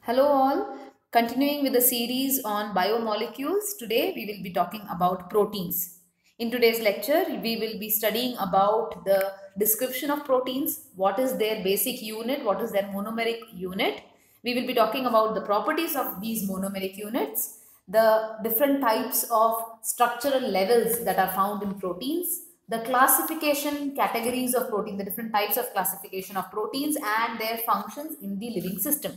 Hello all, continuing with the series on biomolecules, today we will be talking about proteins. In today's lecture, we will be studying about the description of proteins, what is their basic unit, what is their monomeric unit. We will be talking about the properties of these monomeric units, the different types of structural levels that are found in proteins, the classification categories of protein, the different types of classification of proteins and their functions in the living system.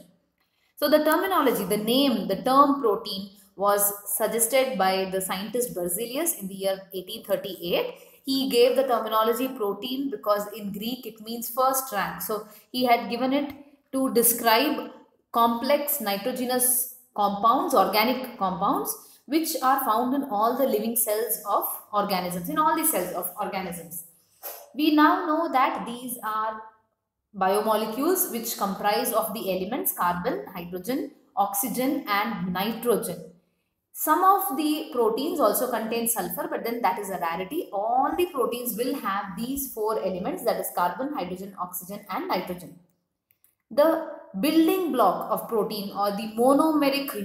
So the terminology, the name, the term protein was suggested by the scientist Berzelius in the year 1838. He gave the terminology protein because in Greek it means first rank. So he had given it to describe complex nitrogenous compounds, organic compounds, which are found in all the living cells of organisms, in all the cells of organisms. We now know that these are biomolecules which comprise of the elements carbon, hydrogen, oxygen and nitrogen. Some of the proteins also contain sulfur, but then that is a rarity. All the proteins will have these four elements, that is carbon, hydrogen, oxygen and nitrogen. The building block of protein or the monomeric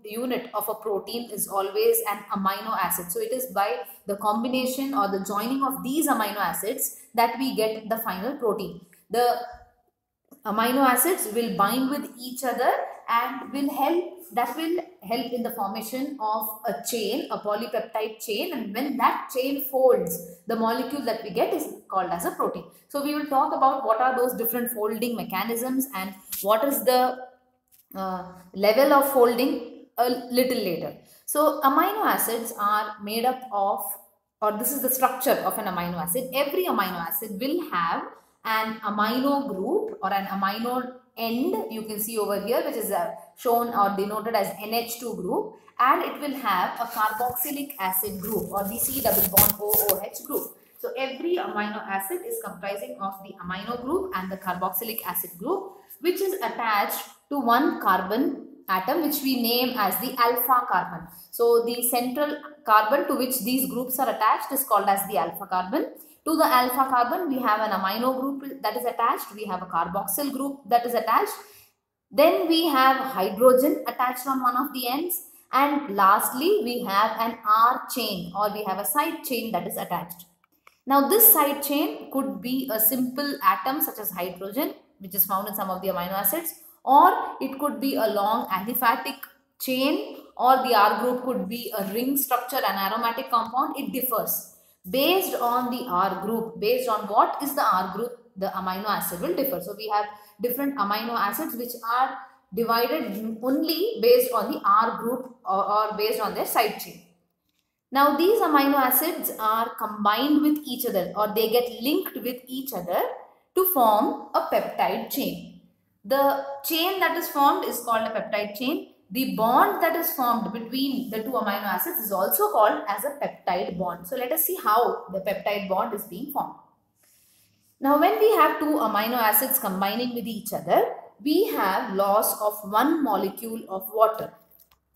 unit of a protein is always an amino acid. So it is by the combination or the joining of these amino acids that we get the final protein. The amino acids will bind with each other and will help in the formation of a chain, a polypeptide chain, and when that chain folds, the molecule that we get is called as a protein. So we will talk about what are those different folding mechanisms and what is the level of folding a little later. So amino acids are made up of, or this is the structure of an amino acid. Every amino acid will have an amino group or an amino end, you can see over here, which is shown or denoted as NH2 group, and it will have a carboxylic acid group or the C double bond OOH group. So every amino acid is comprising of the amino group and the carboxylic acid group, which is attached to one carbon atom which we name as the alpha carbon. So the central carbon to which these groups are attached is called as the alpha carbon. To the alpha carbon, we have an amino group that is attached. We have a carboxyl group that is attached. Then we have hydrogen attached on one of the ends. And lastly, we have an R chain or we have a side chain that is attached. Now, this side chain could be a simple atom such as hydrogen, which is found in some of the amino acids, or it could be a long aliphatic chain, or the R group could be a ring structure, an aromatic compound. It differs. Based on the R group, based on what is the R group, the amino acid will differ. So we have different amino acids which are divided only based on the R group or based on their side chain. Now these amino acids are combined with each other or they get linked with each other to form a peptide chain. The chain that is formed is called a peptide chain. The bond that is formed between the two amino acids is also called as a peptide bond. So let us see how the peptide bond is being formed. Now when we have two amino acids combining with each other, we have loss of one molecule of water.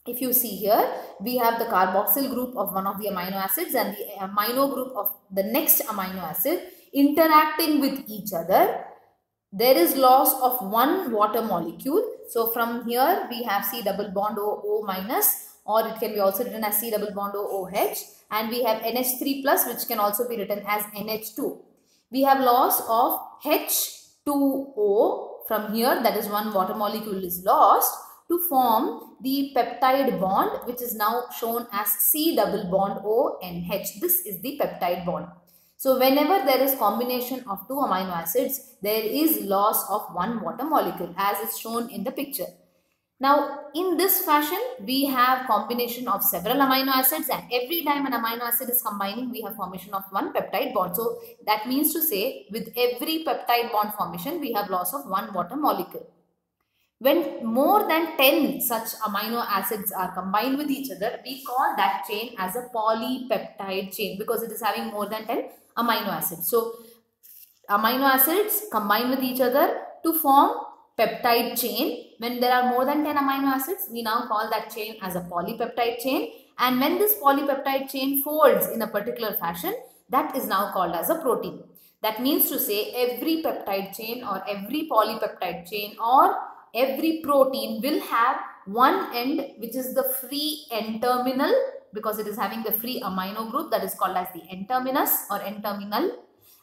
If you see here, we have the carboxyl group of one of the amino acids and the amino group of the next amino acid interacting with each other. There is loss of one water molecule. So from here we have C double bond O minus, or it can be also written as C double bond OH, and we have NH3 plus, which can also be written as NH2. We have loss of H2O from here, that is one water molecule is lost to form the peptide bond, which is now shown as C double bond ONH. This is the peptide bond. So whenever there is combination of two amino acids, there is loss of one water molecule as is shown in the picture. Now in this fashion, we have combination of several amino acids, and every time an amino acid is combining, we have formation of one peptide bond. So that means to say, with every peptide bond formation, we have loss of one water molecule. When more than 10 such amino acids are combined with each other, we call that chain as a polypeptide chain because it is having more than 10 amino acids. So amino acids combine with each other to form peptide chain. When there are more than 10 amino acids, we now call that chain as a polypeptide chain. And when this polypeptide chain folds in a particular fashion, that is now called as a protein. That means to say every peptide chain or every polypeptide chain or every protein will have one end which is the free N-terminal, because it is having the free amino group, that is called as the N-terminus or N-terminal,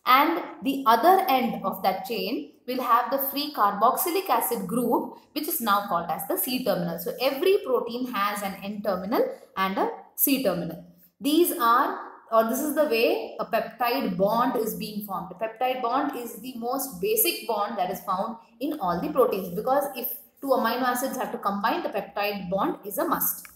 and the other end of that chain will have the free carboxylic acid group, which is now called as the C-terminal. So every protein has an N-terminal and a C-terminal. These are, or this is the way a peptide bond is being formed. A peptide bond is the most basic bond that is found in all the proteins, because if two amino acids have to combine, the peptide bond is a must.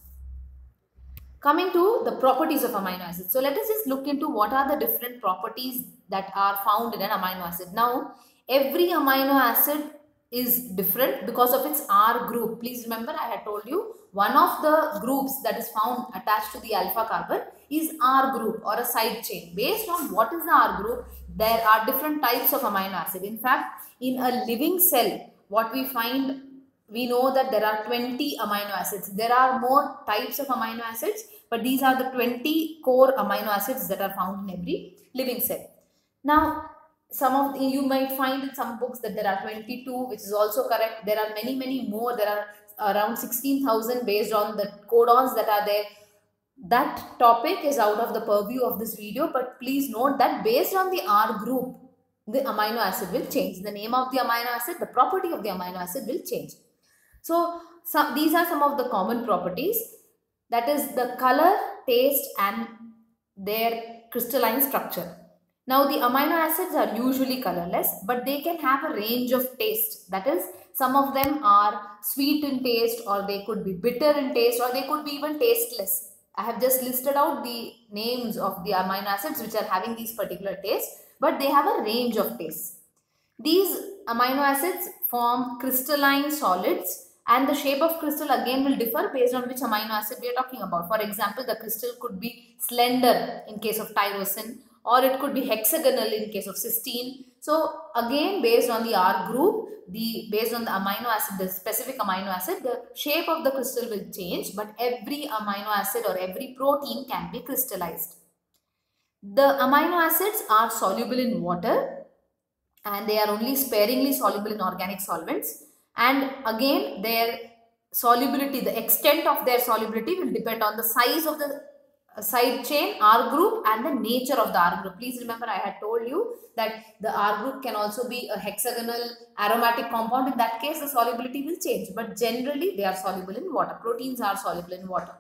Coming to the properties of amino acids. So let us just look into what are the different properties that are found in an amino acid. Now, every amino acid is different because of its R group. Please remember, I had told you one of the groups that is found attached to the alpha carbon is R group or a side chain. Based on what is the R group, there are different types of amino acid. In fact, in a living cell, what we find, we know that there are 20 amino acids. There are more types of amino acids, but these are the 20 core amino acids that are found in every living cell. Now, you might find in some books that there are 22, which is also correct. There are many more. There are around 16,000 based on the codons that are there. That topic is out of the purview of this video, but please note that based on the R group, the amino acid will change. The name of the amino acid, the property of the amino acid will change. So, these are some of the common properties, that is the color, taste and their crystalline structure. Now, the amino acids are usually colorless, but they can have a range of taste. That is, some of them are sweet in taste, or they could be bitter in taste, or they could be even tasteless. I have just listed out the names of the amino acids which are having these particular tastes, but they have a range of tastes. These amino acids form crystalline solids, and the shape of crystal again will differ based on which amino acid we are talking about. For example, the crystal could be slender in case of tyrosine, or it could be hexagonal in case of cysteine. So again, based on the R group, based on the amino acid, the specific amino acid, the shape of the crystal will change, but every amino acid or every protein can be crystallized. The amino acids are soluble in water, and they are only sparingly soluble in organic solvents. And again, their solubility, the extent of their solubility will depend on the size of the side chain R group and the nature of the R group. Please remember, I had told you that the R group can also be a hexagonal aromatic compound. In that case, the solubility will change, but generally they are soluble in water. Proteins are soluble in water.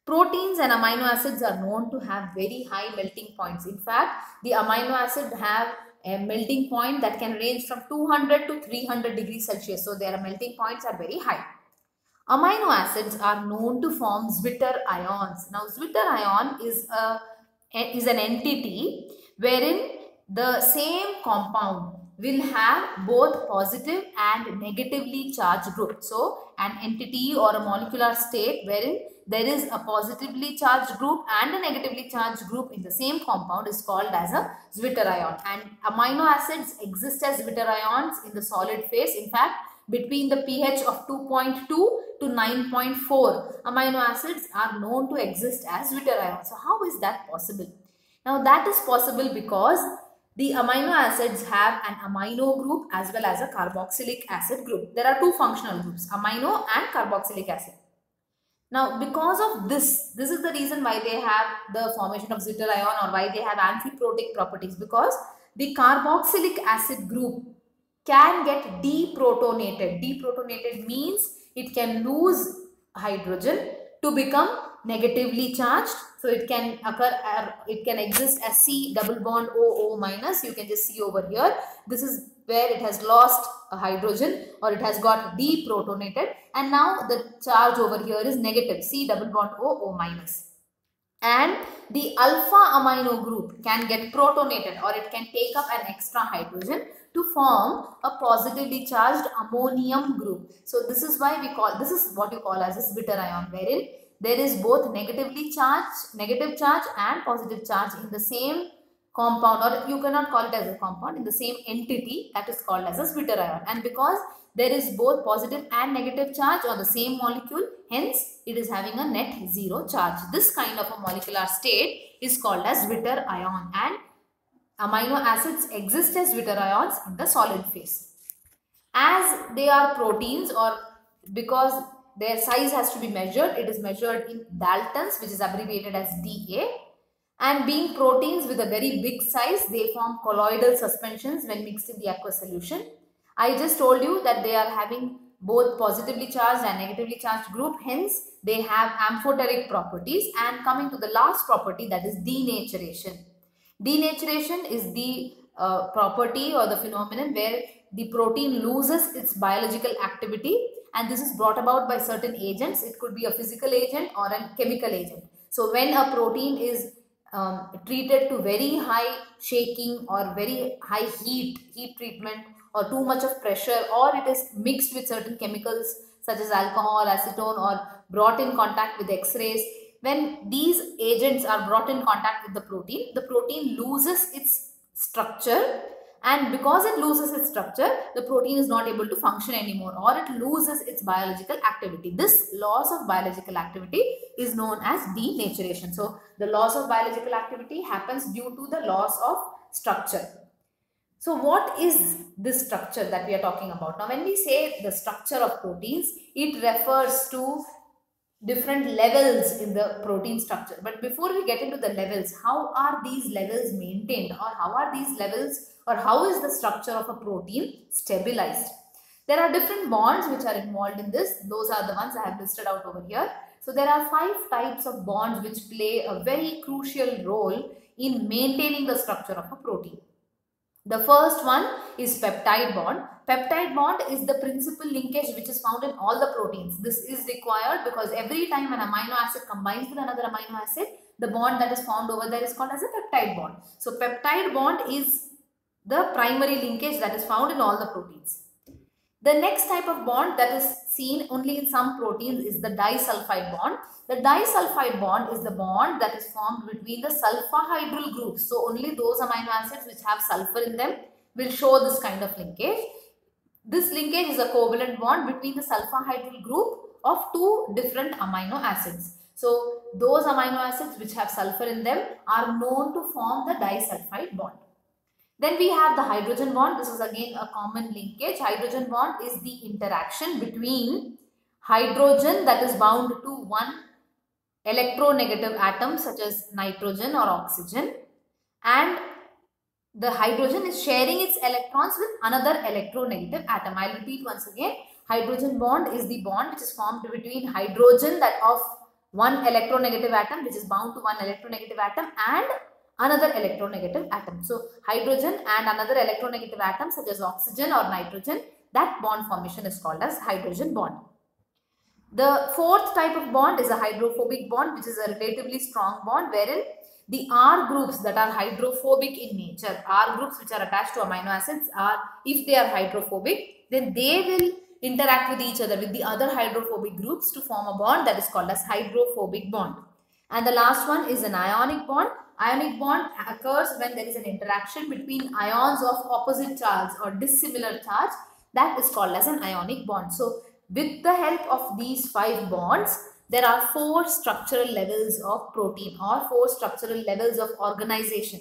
Proteins and amino acids are known to have very high melting points. In fact, the amino acid have a melting point that can range from 200 to 300 degrees Celsius. So their melting points are very high. Amino acids are known to form Zwitter ions. Now, Zwitter ion is an entity wherein the same compound will have both positive and negatively charged group. So, an entity or a molecular state wherein there is a positively charged group and a negatively charged group in the same compound is called as a Zwitter ion. And amino acids exist as Zwitter ions in the solid phase. In fact, between the pH of 2.2 to 9.4, amino acids are known to exist as Zwitter ions. So, how is that possible? Now, that is possible because the amino acids have an amino group as well as a carboxylic acid group. There are two functional groups, amino and carboxylic acid. Now, because of this is the reason why they have the formation of Zwitter ion, or why they have amphiprotic properties, because the carboxylic acid group can get deprotonated. Deprotonated means it can lose hydrogen to become negatively charged. So it can occur, it can exist as C double bond OO minus. You can just see over here. This is where it has lost a hydrogen, or it has got deprotonated, and now the charge over here is negative, C double bond OO minus. And the alpha amino group can get protonated, or it can take up an extra hydrogen to form a positively charged ammonium group. So this is why this is what you call as a Zwitter ion, wherein there is both negative charge and positive charge in the same compound, or you cannot call it as a compound, in the same entity, that is called as a Zwitter ion. And because there is both positive and negative charge on the same molecule, hence it is having a net zero charge. This kind of a molecular state is called as Zwitter ion, and amino acids exist as Zwitter ions in the solid phase. As they are proteins, or because their size has to be measured, it is measured in Daltons, which is abbreviated as DA. And being proteins with a very big size, they form colloidal suspensions when mixed in the aqueous solution. I just told you that they are having both positively charged and negatively charged group, hence they have amphoteric properties. And coming to the last property, that is denaturation. Denaturation is the property or the phenomenon where the protein loses its biological activity, and this is brought about by certain agents. It could be a physical agent or a chemical agent. So when a protein is treated to very high shaking or very high heat treatment, or too much of pressure, or it is mixed with certain chemicals such as alcohol, acetone, or brought in contact with X-rays, when these agents are brought in contact with the protein loses its structure, and because it loses its structure, the protein is not able to function anymore, or it loses its biological activity. This loss of biological activity is known as denaturation. So the loss of biological activity happens due to the loss of structure. So what is this structure that we are talking about? Now when we say the structure of proteins, it refers to different levels in the protein structure. But before we get into the levels, how are these levels maintained, or how are these levels, or how is the structure of a protein stabilized? There are different bonds which are involved in this. Those are the ones I have listed out over here. So there are 5 types of bonds which play a very crucial role in maintaining the structure of a protein. The first one is peptide bond. Peptide bond is the principal linkage which is found in all the proteins. This is required because every time an amino acid combines with another amino acid, the bond that is found over there is called as a peptide bond. So peptide bond is the primary linkage that is found in all the proteins. The next type of bond that is seen only in some proteins is the disulfide bond. The disulfide bond is the bond that is formed between the sulfahydryl groups. So only those amino acids which have sulfur in them will show this kind of linkage. This linkage is a covalent bond between the sulfahydryl group of 2 different amino acids. So those amino acids which have sulfur in them are known to form the disulfide bond. Then we have the hydrogen bond. This is again a common linkage. Hydrogen bond is the interaction between hydrogen that is bound to one electronegative atom such as nitrogen or oxygen, and the hydrogen is sharing its electrons with another electronegative atom. I will repeat once again. Hydrogen bond is the bond which is formed between hydrogen that of one electronegative atom which is bound to one electronegative atom and another electronegative atom. So hydrogen and another electronegative atom such as oxygen or nitrogen, that bond formation is called as hydrogen bond. The fourth type of bond is a hydrophobic bond, which is a relatively strong bond wherein the R groups that are hydrophobic in nature, R groups which are attached to amino acids, are, if they are hydrophobic, then they will interact with each other, with the other hydrophobic groups, to form a bond that is called as hydrophobic bond. And the last one is an ionic bond. Ionic bond occurs when there is an interaction between ions of opposite charge or dissimilar charge. That is called as an ionic bond. So with the help of these 5 bonds, there are 4 structural levels of protein or 4 structural levels of organization.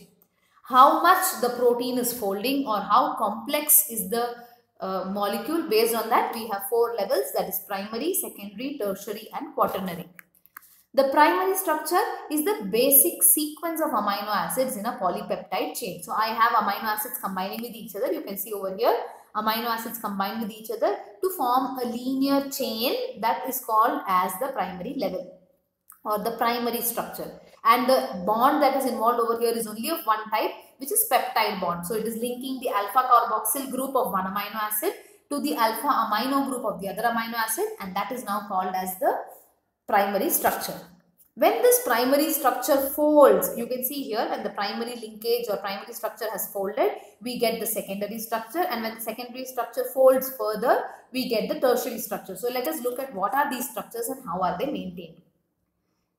How much the protein is folding or how complex is the molecule, based on that we have 4 levels, that is primary, secondary, tertiary and quaternary. The primary structure is the basic sequence of amino acids in a polypeptide chain. So I have amino acids combining with each other. You can see over here, amino acids combine with each other to form a linear chain that is called as the primary level or the primary structure. And the bond that is involved over here is only of one type, which is peptide bond. So it is linking the alpha carboxyl group of one amino acid to the alpha amino group of the other amino acid, and that is now called as the primary structure. When this primary structure folds, you can see here, when the primary linkage or primary structure has folded, we get the secondary structure, and when the secondary structure folds further, we get the tertiary structure. So let us look at what are these structures and how are they maintained.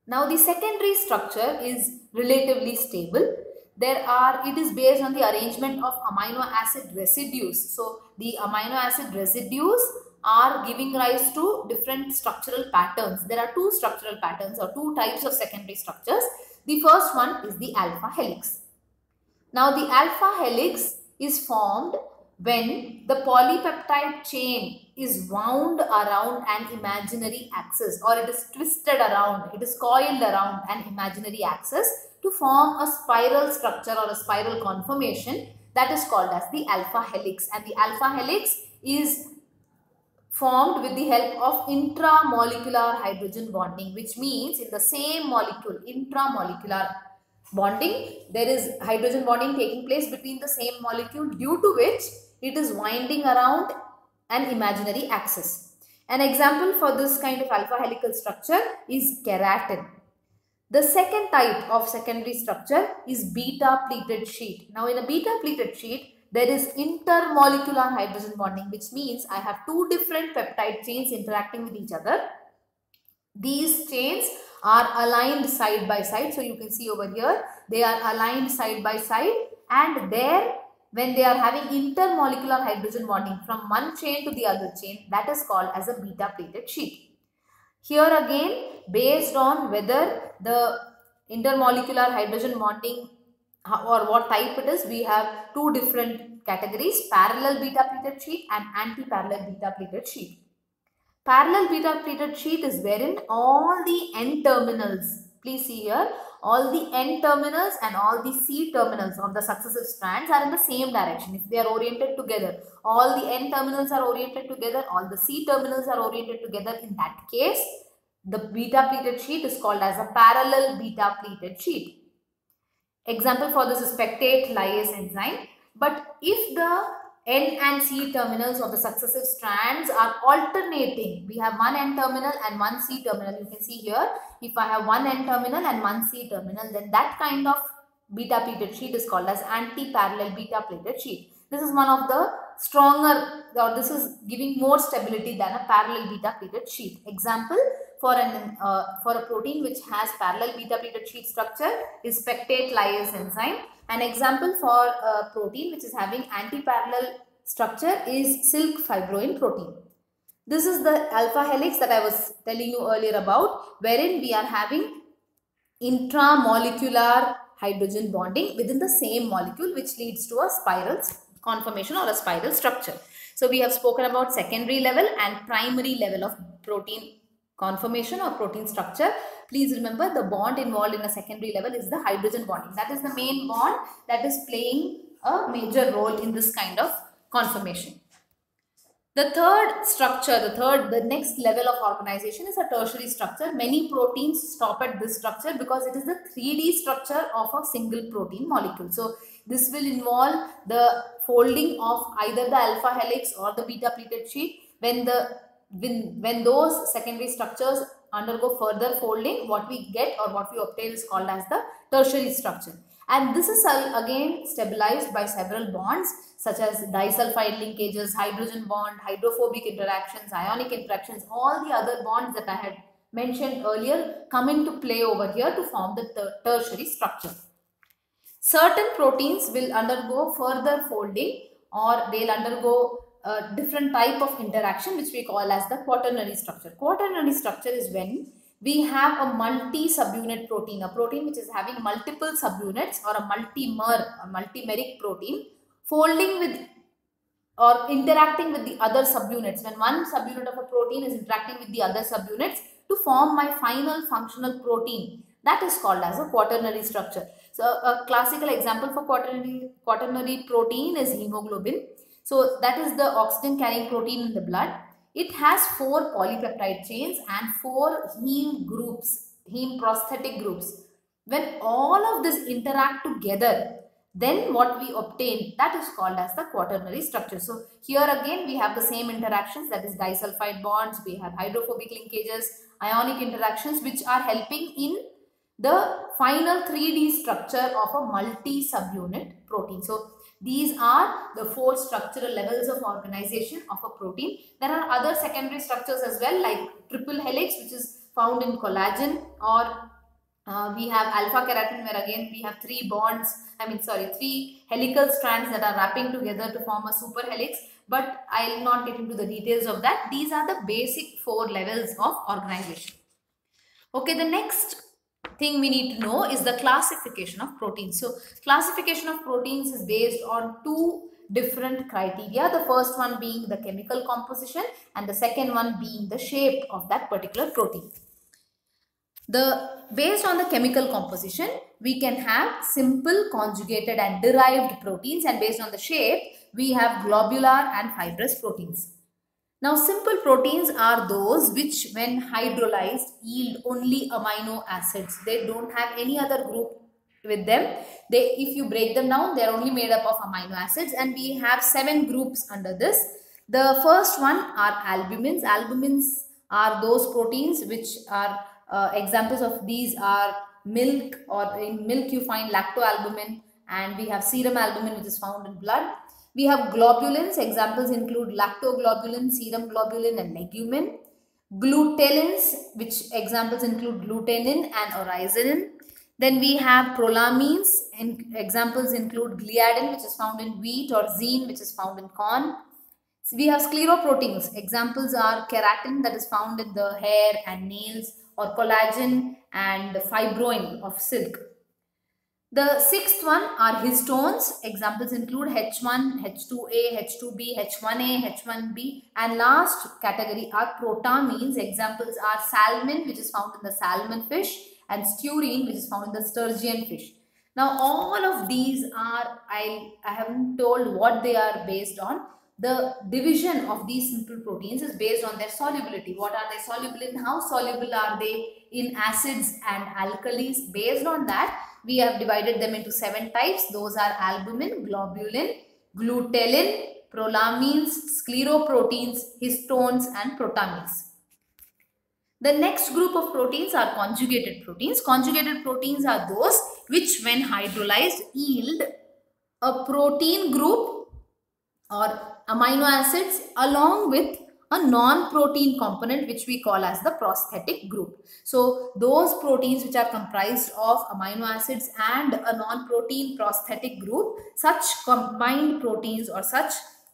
Now the secondary structure is relatively stable. It is based on the arrangement of amino acid residues. So the amino acid residues are giving rise to different structural patterns. There are 2 structural patterns or 2 types of secondary structures. The first one is the alpha helix. Now the alpha helix is formed when the polypeptide chain is wound around an imaginary axis, or it is twisted around, it is coiled around an imaginary axis to form a spiral structure or a spiral conformation that is called as the alpha helix. And the alpha helix is formed with the help of intramolecular hydrogen bonding, which means in the same molecule, intramolecular bonding, there is hydrogen bonding taking place between the same molecule, due to which it is winding around an imaginary axis. An example for this kind of alpha helical structure is keratin. The second type of secondary structure is beta pleated sheet. Now in a beta pleated sheet, there is intermolecular hydrogen bonding, which means I have two different peptide chains interacting with each other. These chains are aligned side by side. So you can see over here, they are aligned side by side, and there when they are having intermolecular hydrogen bonding from one chain to the other chain, that is called as a beta pleated sheet. Here again, based on whether the intermolecular hydrogen bonding or what type it is, we have two different categories: parallel beta pleated sheet and anti-parallel beta pleated sheet. Parallel beta pleated sheet is wherein all the N terminals, please see here, all the N terminals and all the C terminals of the successive strands are in the same direction. If they are oriented together, all the N terminals are oriented together, all the C terminals are oriented together. In that case, the beta pleated sheet is called as a parallel beta pleated sheet. Example for this is pectate lyase enzyme. But if the N and C terminals of the successive strands are alternating, we have one N terminal and one C terminal. You can see here, if I have one N terminal and one C terminal, then that kind of beta pleated sheet is called as anti-parallel beta pleated sheet. This is one of the stronger, or this is giving more stability than a parallel beta pleated sheet. Example for a protein which has parallel beta pleated sheet structure is pectate lyase enzyme. An example for a protein which is having anti-parallel structure is silk fibroin protein. This is the alpha helix that I was telling you earlier about, wherein we are having intramolecular hydrogen bonding within the same molecule, which leads to a spiral conformation or a spiral structure. So we have spoken about secondary level and primary level of protein conformation or protein structure. Please remember, the bond involved in a secondary level is the hydrogen bonding. That is the main bond that is playing a major role in this kind of conformation. The third structure, the next level of organization is a tertiary structure. Many proteins stop at this structure because it is the 3D structure of a single protein molecule. So this will involve the folding of either the alpha helix or the beta pleated sheet. When those secondary structures undergo further folding, what we get or what we obtain is called as the tertiary structure. And this is again stabilized by several bonds such as disulfide linkages, hydrogen bond, hydrophobic interactions, ionic interactions. All the other bonds that I had mentioned earlier come into play over here to form the tertiary structure. Certain proteins will undergo further folding, or they'll undergo a different type of interaction which we call as the quaternary structure. Quaternary structure is when we have a multi-subunit protein, a protein which is having multiple subunits, or a multimeric protein folding with or interacting with the other subunits. When one subunit of a protein is interacting with the other subunits to form my final functional protein, that is called as a quaternary structure. So a classical example for quaternary protein is hemoglobin. So that is the oxygen carrying protein in the blood. It has 4 polypeptide chains and 4 heme groups, heme prosthetic groups. When all of this interact together, then what we obtain, that is called as the quaternary structure. So here again we have the same interactions, that is disulfide bonds, we have hydrophobic linkages, ionic interactions, which are helping in the final 3D structure of a multi-subunit protein. So these are the 4 structural levels of organization of a protein. There are other secondary structures as well, like triple helix, which is found in collagen, or we have alpha keratin, where again we have 3 helical strands that are wrapping together to form a super helix. But I will not get into the details of that. These are the basic 4 levels of organization. Okay, the next thing we need to know is the classification of proteins. So classification of proteins is based on 2 different criteria. The first one being the chemical composition and the second one being the shape of that particular protein. Based on the chemical composition, we can have simple, conjugated and derived proteins, and based on the shape, we have globular and fibrous proteins. Now, simple proteins are those which when hydrolyzed yield only amino acids. They don't have any other group with them. If you break them down, they are only made up of amino acids, and we have 7 groups under this. The first one are albumins. Albumins are those proteins which are examples of these are milk, or in milk you find lactoalbumin, and we have serum albumin which is found in blood. We have globulins. Examples include lactoglobulin, serum globulin and legumin. Glutellins, which examples include glutenin and oryzanin. Then we have prolamines, and examples include gliadin, which is found in wheat, or zein, which is found in corn. We have scleroproteins. Examples are keratin, that is found in the hair and nails, or collagen and fibroin of silk. The sixth one are histones. Examples include H1, H2A, H2B, H1A, H1B, and last category are protamines. Examples are salmon, which is found in the salmon fish, and stearine, which is found in the sturgeon fish. Now, all of these are, I haven't told what they are based on. The division of these simple proteins is based on their solubility. What are they soluble in? How soluble are they in acids and alkalis? Based on that, we have divided them into 7 types. Those are albumin, globulin, glutellin, prolamines, scleroproteins, histones and protamines. The next group of proteins are conjugated proteins. Conjugated proteins are those which when hydrolyzed yield a protein group or amino acids along with a non-protein component which we call as the prosthetic group. So those proteins which are comprised of amino acids and a non-protein prosthetic group, such combined proteins or such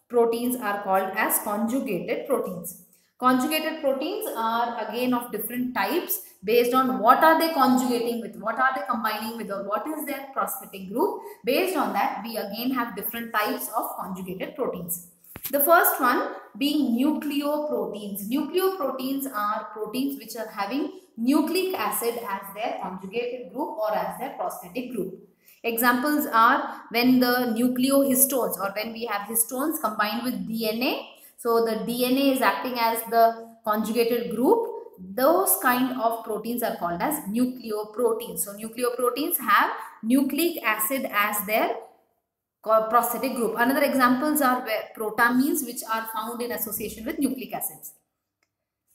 proteins are called as conjugated proteins. Conjugated proteins are again of different types based on what are they conjugating with, what are they combining with, or what is their prosthetic group. Based on that, we again have different types of conjugated proteins. The first one being nucleoproteins. Nucleoproteins are proteins which are having nucleic acid as their conjugated group or as their prosthetic group. Examples are when the nucleohistones, or when we have histones combined with DNA. So the DNA is acting as the conjugated group. Those kind of proteins are called as nucleoproteins. So nucleoproteins have nucleic acid as their prosthetic group. Another examples are protamines, which are found in association with nucleic acids.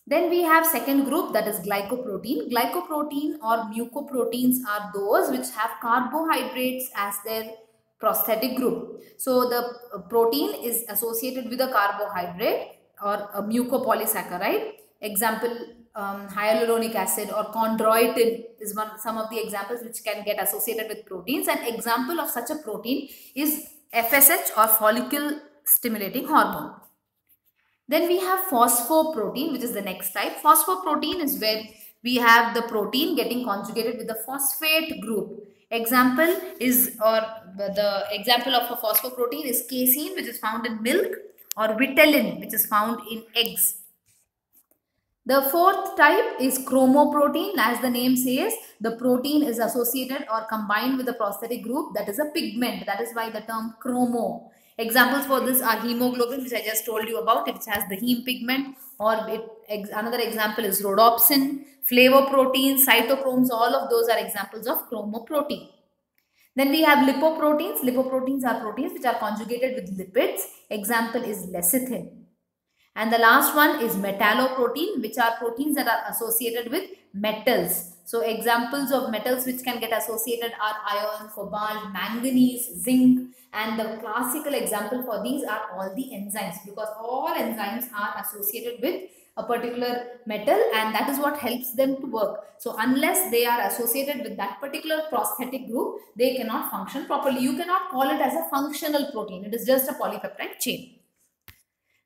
Then we have second group, that is glycoprotein. Glycoprotein or mucoproteins are those which have carbohydrates as their prosthetic group. So the protein is associated with a carbohydrate or a mucopolysaccharide. Example, hyaluronic acid or chondroitin is some of the examples which can get associated with proteins. An example of such a protein is FSH or follicle stimulating hormone. Then we have phosphoprotein, which is the next type. Phosphoprotein is where we have the protein getting conjugated with the phosphate group. Example is, or the example of a phosphoprotein is casein, which is found in milk, or vitellin, which is found in eggs. The fourth type is chromoprotein. As the name says, the protein is associated or combined with a prosthetic group that is a pigment. That is why the term chromo. Examples for this are hemoglobin, which I just told you about, which has the heme pigment, or another example is rhodopsin, flavoproteins, cytochromes. All of those are examples of chromoprotein. Then we have lipoproteins. Lipoproteins are proteins which are conjugated with lipids. Example is lecithin. And the last one is metalloprotein, which are proteins that are associated with metals. So examples of metals which can get associated are iron, cobalt, manganese, zinc, and the classical example for these are all the enzymes, because all enzymes are associated with a particular metal and that is what helps them to work. So unless they are associated with that particular prosthetic group, they cannot function properly. You cannot call it as a functional protein. It is just a polypeptide chain.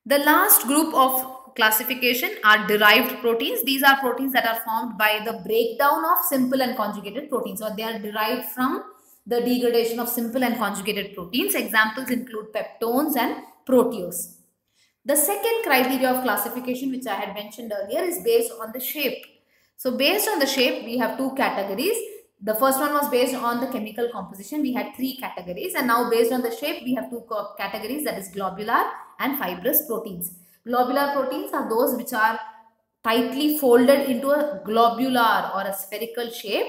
The last group of classification are derived proteins. These are proteins that are formed by the breakdown of simple and conjugated proteins, or they are derived from the degradation of simple and conjugated proteins. Examples include peptones and proteose. The second criteria of classification, which I had mentioned earlier, is based on the shape. So based on the shape, we have two categories. The first one was based on the chemical composition. We had three categories, and now based on the shape, we have two categories, that is globular and fibrous proteins. Globular proteins are those which are tightly folded into a globular or a spherical shape,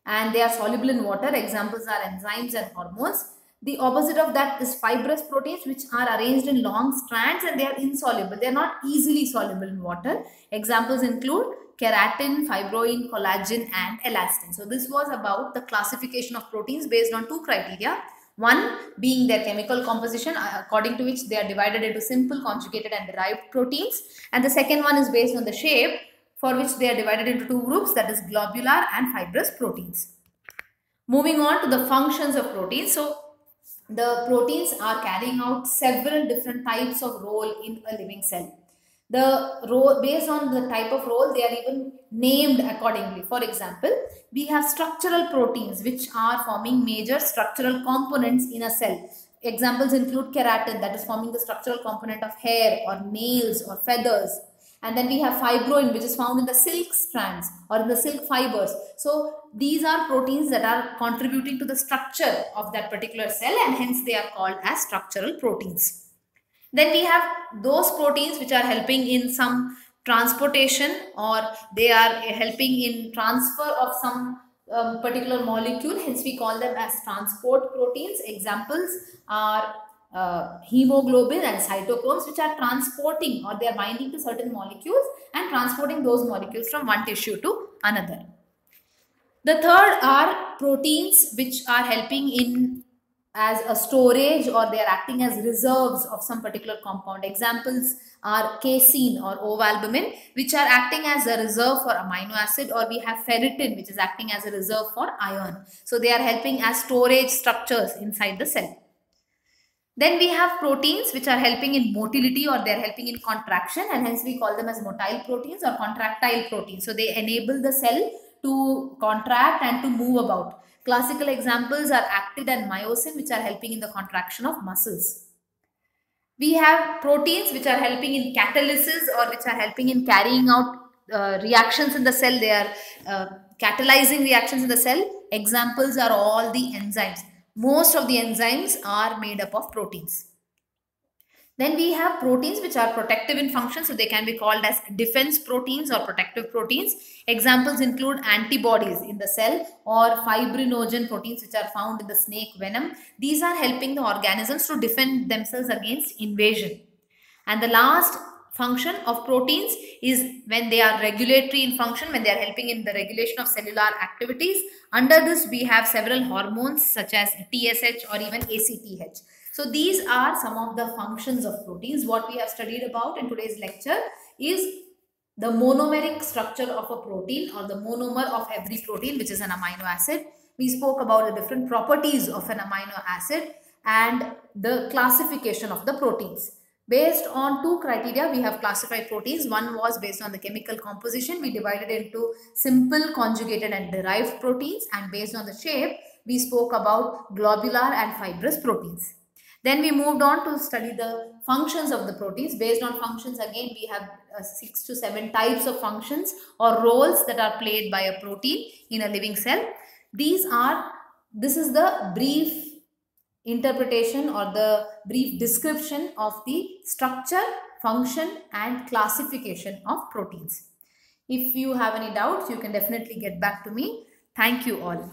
and they are soluble in water. Examples are enzymes and hormones. The opposite of that is fibrous proteins, which are arranged in long strands and they are insoluble. They are not easily soluble in water. Examples include keratin, fibroin, collagen and elastin. So this was about the classification of proteins based on two criteria. One being their chemical composition, according to which they are divided into simple, conjugated and derived proteins. And the second one is based on the shape, for which they are divided into two groups, that is globular and fibrous proteins. Moving on to the functions of proteins. So the proteins are carrying out several different types of role in a living cell. The role, based on the type of role, they are even named accordingly. For example, we have structural proteins which are forming major structural components in a cell. Examples include keratin, that is forming the structural component of hair or nails or feathers. And then we have fibroin, which is found in the silk strands or in the silk fibers. So these are proteins that are contributing to the structure of that particular cell, and hence they are called as structural proteins. Then we have those proteins which are helping in some transportation, or they are helping in transfer of some particular molecule. Hence we call them as transport proteins. Examples are hemoglobin and cytochromes, which are transporting, or they are binding to certain molecules and transporting those molecules from one tissue to another. The third are proteins which are helping in as a storage, or they are acting as reserves of some particular compound. Examples are casein or ovalbumin, which are acting as a reserve for amino acid, or we have ferritin, which is acting as a reserve for iron. So they are helping as storage structures inside the cell. Then we have proteins which are helping in motility, or they are helping in contraction, and hence we call them as motile proteins or contractile proteins. So they enable the cell to contract and to move about. Classical examples are actin and myosin, which are helping in the contraction of muscles. We have proteins which are helping in catalysis, or which are helping in carrying out reactions in the cell. They are catalyzing reactions in the cell. Examples are all the enzymes. Most of the enzymes are made up of proteins. Then we have proteins which are protective in function, so they can be called as defense proteins or protective proteins. Examples include antibodies in the cell, or fibrinogen proteins which are found in the snake venom. These are helping the organisms to defend themselves against invasion. And the last function of proteins is when they are regulatory in function, when they are helping in the regulation of cellular activities. Under this we have several hormones such as TSH or even ACTH. So these are some of the functions of proteins. What we have studied about in today's lecture is the monomeric structure of a protein, or the monomer of every protein, which is an amino acid. We spoke about the different properties of an amino acid and the classification of the proteins. Based on two criteria, we have classified proteins. One was based on the chemical composition. We divided into simple, conjugated and derived proteins, and based on the shape, we spoke about globular and fibrous proteins. Then we moved on to study the functions of the proteins. Based on functions, again we have 6 to 7 types of functions or roles that are played by a protein in a living cell. This is the brief interpretation or the brief description of the structure, function and classification of proteins. If you have any doubts, you can definitely get back to me. Thank you all.